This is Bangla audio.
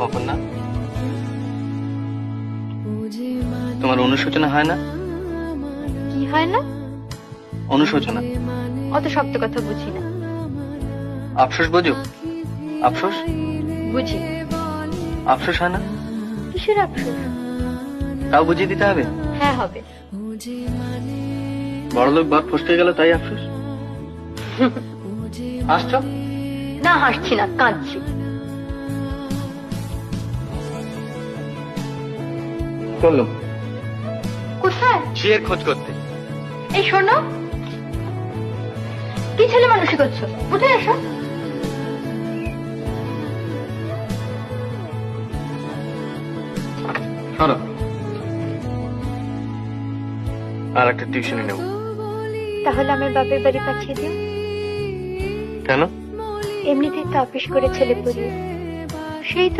অপর্ণা, তোমার অনুশোচনা হয় না? কি হয় না? অনুশোচনা। অত শক্ত কথা বুঝি না। আফসোস বোঝো? আফসোস বুঝি। আফসোস হয় না? কিসের আফসোস? তাও বুঝিয়ে দিতে হবে? হ্যাঁ হবে। বড়লোক বাপ ফসকে গেল তাই আফসোস? হাসছো? না, হাসছি না, কাঁদছি। চললো কোথায়? ঝিয়ের খোঁজ করতে। এই শোনো, কি ছেলে মানুষই করছো? কোথায় আসো? সরো, আর একটা টিউশনে নেব। তাহলে আমার বাপের বাড়ি পাঠিয়ে দিও। কেন? এমনিতেই তো আপিস করে ছেলে পড়িয়ে।